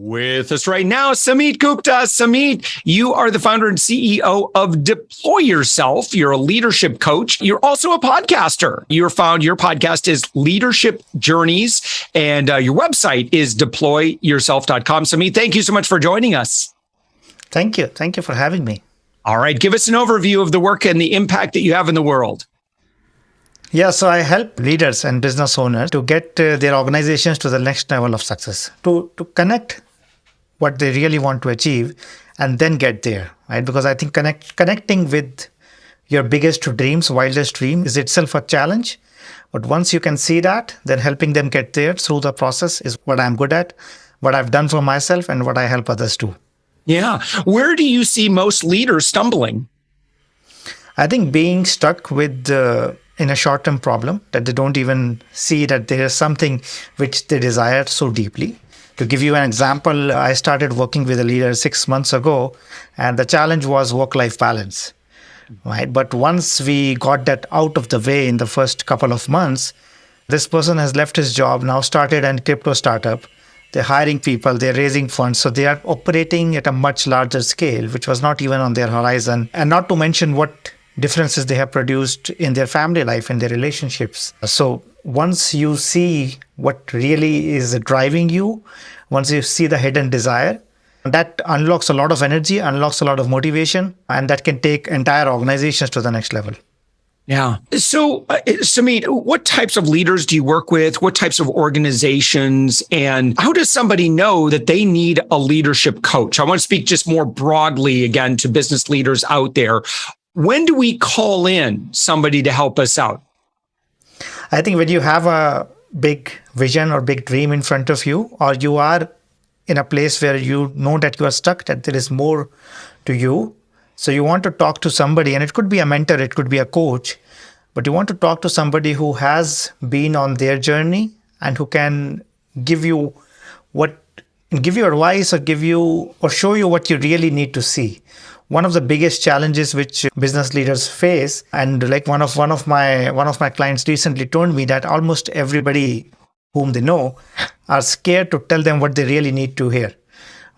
With us right now, Sumit Gupta. Sumit, you are the founder and CEO of Deploy Yourself. You're a leadership coach. You're also a podcaster. Your podcast is Leadership Journeys, and your website is deployyourself.com. Sumit, thank you so much for joining us. Thank you. Thank you for having me. All right. Give us an overview of the work and the impact that you have in the world. Yeah, so I help leaders and business owners to get their organizations to the next level of success, to connect what they really want to achieve and then get there, right? Because I think connecting with your biggest dreams, wildest dream is itself a challenge. But once you can see that, then helping them get there through the process is what I'm good at, what I've done for myself and what I help others do. Yeah. Where do you see most leaders stumbling? I think being stuck with in a short-term problem that they don't even see that there is something which they desire so deeply. To give you an example, I started working with a leader 6 months ago, and the challenge was work-life balance, right? But once we got that out of the way in the first couple of months, this person has left his job, now started a crypto startup. They're hiring people, they're raising funds. So they are operating at a much larger scale, which was not even on their horizon. And not to mention what differences they have produced in their family life and their relationships. So once you see what really is driving you, once you see the hidden desire, that unlocks a lot of energy, unlocks a lot of motivation, and that can take entire organizations to the next level. Yeah. So, Sumit, what types of leaders do you work with? What types of organizations? And how does somebody know that they need a leadership coach? I want to speak just more broadly again to business leaders out there. When do we call in somebody to help us out? I think when you have a big vision or big dream in front of you, or you are in a place where you know that you are stuck, that there is more to you. So you want to talk to somebody, and it could be a mentor, it could be a coach, but you want to talk to somebody who has been on their journey and who can give you advice or show you what you really need to see. One of the biggest challenges which business leaders face, and like one of my clients recently told me that almost everybody whom they know are scared to tell them what they really need to hear.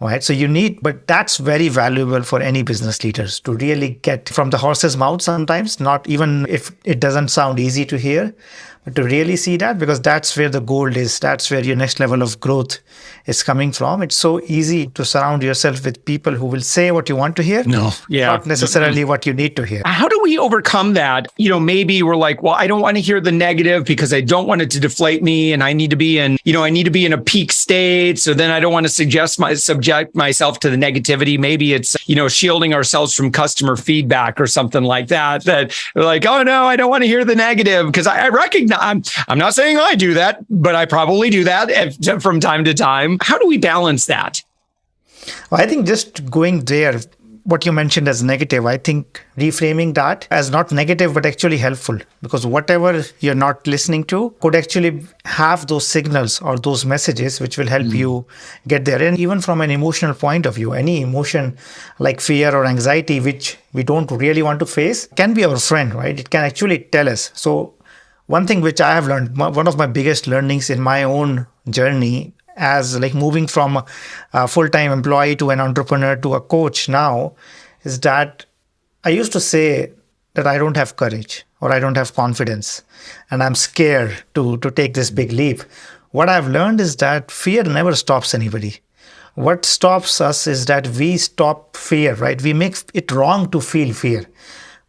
Right. So but that's very valuable for any business leaders to really get from the horse's mouth sometimes, not even if it doesn't sound easy to hear, but to really see that, because that's where the gold is. That's where your next level of growth is coming from. It's so easy to surround yourself with people who will say what you want to hear, not necessarily what you need to hear. How do we overcome that? Maybe we're like, well, I don't want to hear the negative because I don't want it to deflate me, and I need to be in a peak state. So then I don't want to subject myself to the negativity. Maybe it's, shielding ourselves from customer feedback or something like that. That we're like, oh no, I don't want to hear the negative because I recognize. I'm not saying I do that, but I probably do that from time to time. How do we balance that? Well, I think just going there, what you mentioned as negative, I think reframing that as not negative, but actually helpful, because whatever you're not listening to could actually have those signals or those messages which will help you get there. And even from an emotional point of view, any emotion like fear or anxiety, which we don't really want to face, can be our friend, right? It can actually tell us. So one thing which I have learned, one of my biggest learnings in my own journey as like moving from a full-time employee to an entrepreneur to a coach now, is that I used to say that I don't have courage or I don't have confidence and I'm scared to take this big leap. What I've learned is that fear never stops anybody. What stops us is that we stop fear, right? We make it wrong to feel fear.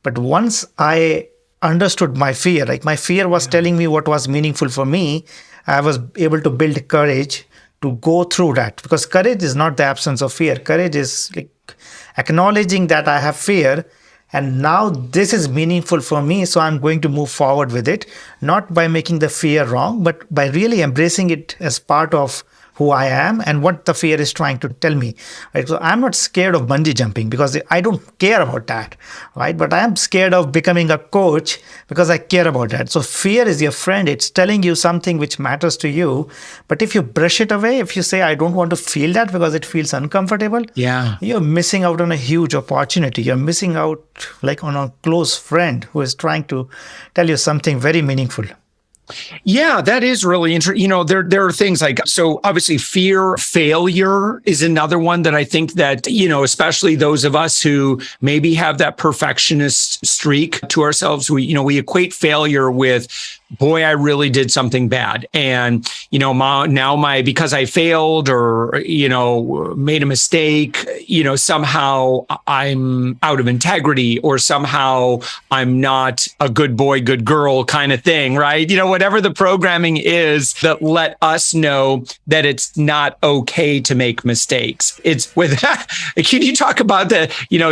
But once I understood my fear, like my fear was telling me what was meaningful for me, I was able to build courage to go through that, because courage is not the absence of fear. Courage is like acknowledging that I have fear and now this is meaningful for me, so I'm going to move forward with it, not by making the fear wrong, but by really embracing it as part of who I am and what the fear is trying to tell me. Right? So I'm not scared of bungee jumping because I don't care about that, right? But I am scared of becoming a coach because I care about that. So fear is your friend. It's telling you something which matters to you. But if you brush it away, if you say, I don't want to feel that because it feels uncomfortable, you're missing out on a huge opportunity. You're missing out like on a close friend who is trying to tell you something very meaningful. Yeah, that is really interesting. There are things like, so obviously fear failure is another one that I think that, especially those of us who maybe have that perfectionist streak to ourselves, we equate failure with, boy, I really did something bad. And, because I failed or, made a mistake, somehow I'm out of integrity or somehow I'm not a good boy, good girl kind of thing, right? Whatever the programming is that let us know that it's not okay to make mistakes. It's with can you talk about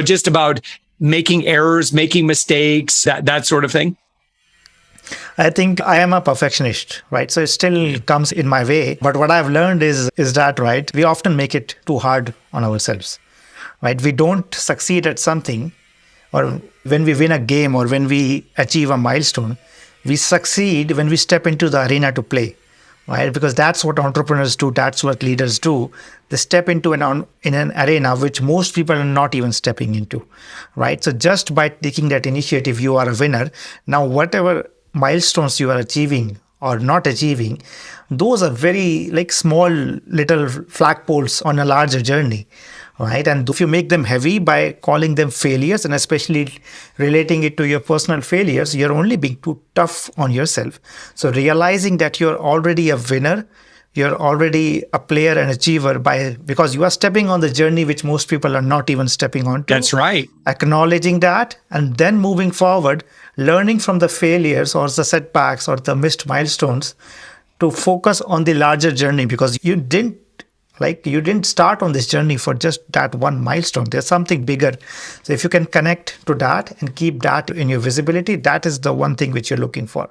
just about making errors, making mistakes, that sort of thing? I think I am a perfectionist, right? So it still comes in my way. But what I've learned is that, right, we often make it too hard on ourselves, right? We don't succeed at something, or when we win a game or when we achieve a milestone, we succeed when we step into the arena to play, right? Because that's what entrepreneurs do. That's what leaders do. They step into in an arena which most people are not even stepping into, right? So just by taking that initiative, you are a winner. Now, whatever milestones you are achieving or not achieving, those are very like small little flagpoles on a larger journey, right? And if you make them heavy by calling them failures and especially relating it to your personal failures, you're only being too tough on yourself. So realizing that you're already a winner, you're already a player and achiever because you are stepping on the journey which most people are not even stepping on to. That's right. Acknowledging that and then moving forward, learning from the failures or the setbacks or the missed milestones to focus on the larger journey, because you didn't start on this journey for just that one milestone. There's something bigger. So if you can connect to that and keep that in your visibility, that is the one thing which you're looking for.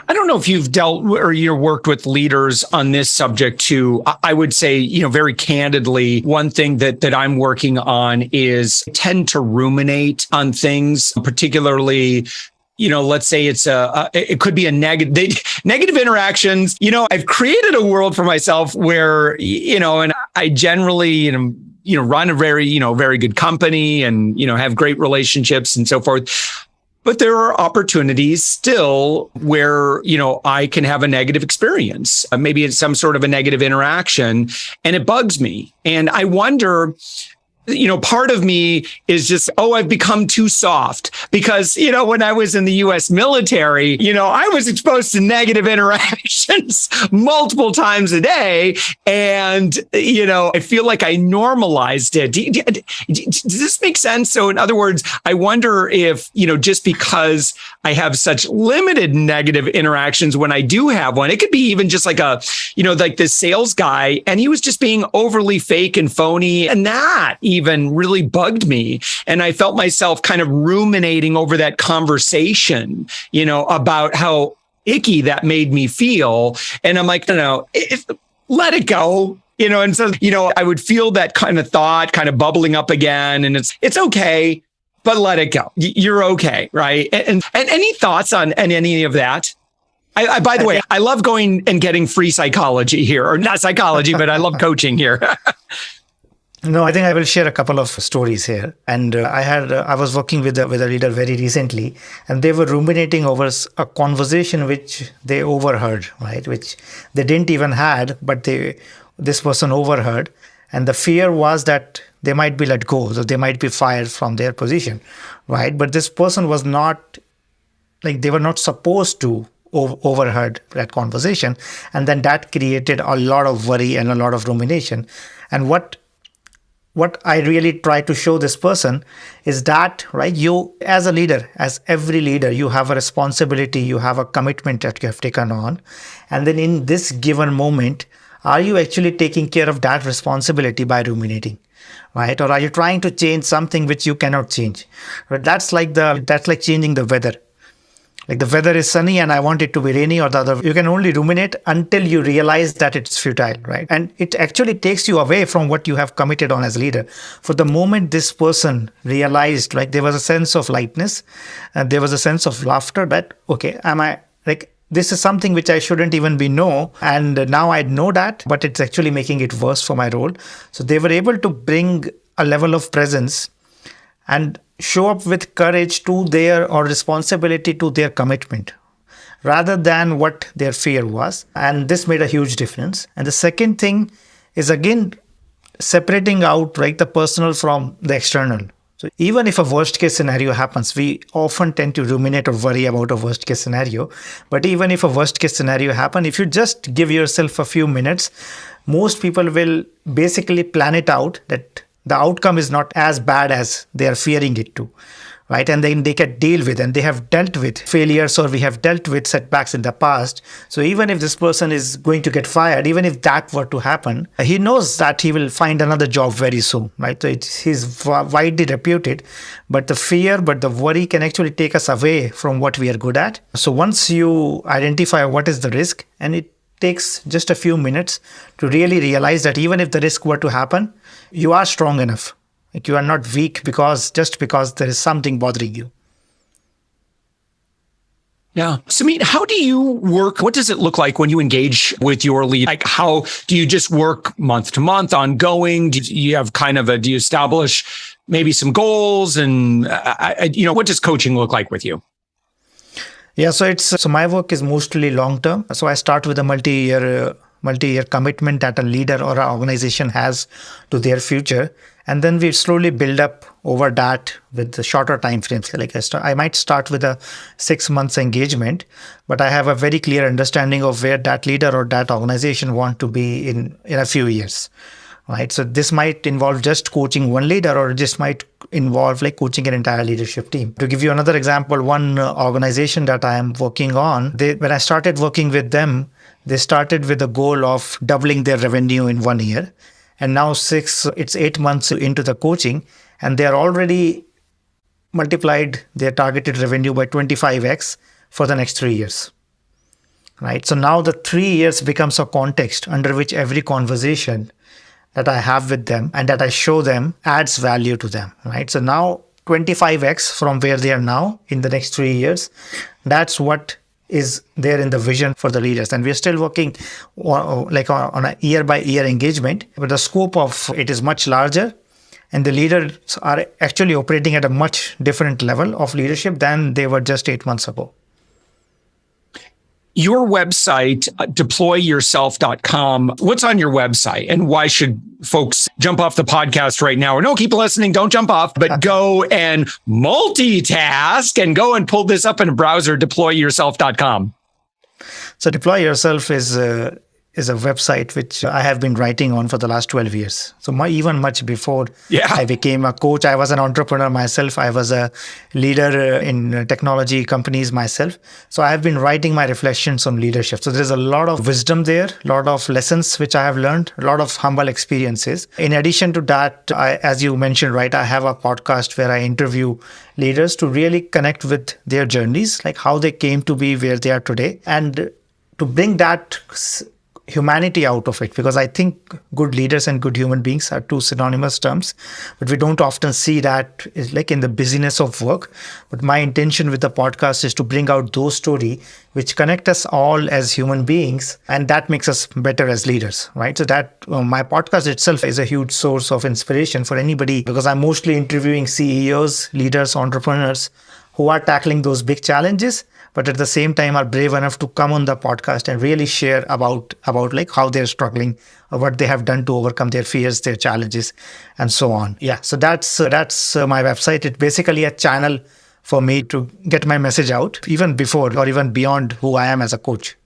I don't know if you've dealt or worked with leaders on this subject too. I would say, very candidly, one thing that I'm working on is tend to ruminate on things, particularly, let's say it could be a negative interactions. I've created a world for myself where, and I generally, run a very good company and, have great relationships and so forth. But there are opportunities still where, I can have a negative experience. Maybe it's some sort of a negative interaction and it bugs me. And I wonder, part of me is just, I've become too soft because, when I was in the US military, I was exposed to negative interactions multiple times a day. And, I feel like I normalized it. Does this make sense? So in other words, I wonder if, just because I have such limited negative interactions when I do have one, it could be even just like like this sales guy, and he was just being overly fake and phony, and that even really bugged me. And I felt myself kind of ruminating over that conversation, about how icky that made me feel. And I'm like, no, let it go. And so, I would feel that kind of thought kind of bubbling up again, and it's okay, but let it go. You're okay, right? And any thoughts on any of that? I by the way, I love going and getting free psychology here, or not psychology, but I love coaching here. No, I think I will share a couple of stories here. And I was working with a leader very recently, and they were ruminating over a conversation which they overheard, right? Which they didn't even had, but this person overheard. And the fear was that they might be let go, so they might be fired from their position, right? But this person was not, they were not supposed to overheard that conversation. And then that created a lot of worry and a lot of rumination. And what I really try to show this person is that, right, you as a leader, as every leader, you have a responsibility, you have a commitment that you have taken on. And then in this given moment, are you actually taking care of that responsibility by ruminating, right? Or are you trying to change something which you cannot change? But that's like changing the weather. Like the weather is sunny and I want it to be rainy or the other. You can only ruminate until you realize that it's futile, right? And it actually takes you away from what you have committed on as a leader. For the moment this person realized, there was a sense of lightness and there was a sense of laughter that, okay, this is something which I shouldn't even be know. And now I know that, but it's actually making it worse for my role. So they were able to bring a level of presence and show up with courage to their or responsibility to their commitment. rather than what their fear was. And this made a huge difference. And the second thing is, again, separating out, right, the personal from the external. So even if a worst case scenario happens, we often tend to ruminate or worry about a worst case scenario. But even if a worst case scenario happens, if you just give yourself a few minutes, most people will basically plan it out that the outcome is not as bad as they are fearing it to. Right. And then they can deal with, and they have dealt with failures, or we have dealt with setbacks in the past. So even if this person is going to get fired, even if that were to happen, he knows that he will find another job very soon. Right. So he's widely reputed, but the fear, but the worry can actually take us away from what we are good at. So once you identify what is the risk, and it takes just a few minutes to really realize that even if the risk were to happen, you are strong enough. Like, you are not weak because there is something bothering you. Yeah. Sumit, how do you work? What does it look like when you engage with your lead? Like, how do you just work month to month, ongoing? Do you have do you establish maybe some goals? And, what does coaching look like with you? Yeah. So my work is mostly long term. So I start with a multi-year commitment that a leader or an organization has to their future. And then we slowly build up over that with the shorter time frames. Like I might start with a 6 months engagement, but I have a very clear understanding of where that leader or that organization want to be in a few years. Right. So this might involve just coaching one leader, or just might involve like coaching an entire leadership team. To give you another example, one organization that I am working on, when I started working with them, they started with a goal of doubling their revenue in 1 year. And now it's 8 months into the coaching, and they are already multiplied their targeted revenue by 25x for the next 3 years. Right. So now the 3 years becomes a context under which every conversation that I have with them and that I show them adds value to them. Right. So now 25x from where they are now in the next 3 years, that's what is there in the vision for the leaders. And we're still working on a year by year engagement, but the scope of it is much larger, and the leaders are actually operating at a much different level of leadership than they were just 8 months ago. Your website, deployyourself.com, what's on your website, and why should folks jump off the podcast right now? Or no, keep listening, don't jump off, but go and multitask and go and pull this up in a browser, deployyourself.com. So Deploy Yourself is a website which I have been writing on for the last 12 years. So even much before I became a coach, I was an entrepreneur myself. I was a leader in technology companies myself. So I have been writing my reflections on leadership. So there's a lot of wisdom there, a lot of lessons which I have learned, a lot of humble experiences. In addition to that, as you mentioned, right, I have a podcast where I interview leaders to really connect with their journeys, like how they came to be where they are today, and to bring that humanity out of it, because I think good leaders and good human beings are two synonymous terms, but we don't often see that is like in the busyness of work. But my intention with the podcast is to bring out those stories which connect us all as human beings, and that makes us better as leaders, right? So that my podcast itself is a huge source of inspiration for anybody, because I'm mostly interviewing CEOs, leaders, entrepreneurs who are tackling those big challenges, but at the same time are brave enough to come on the podcast and really share about like how they're struggling, or what they have done to overcome their fears, their challenges, and so on. Yeah, so that's my website. It's basically a channel for me to get my message out, even before or even beyond who I am as a coach.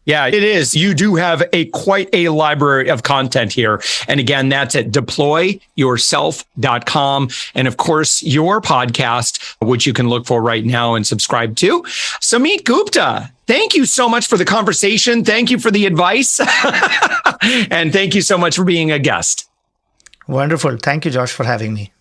Yeah, it is. You do have quite a library of content here. And again, that's at deployyourself.com. And of course, your podcast, which you can look for right now and subscribe to. Sumit Gupta, thank you so much for the conversation. Thank you for the advice. And thank you so much for being a guest. Wonderful. Thank you, Josh, for having me.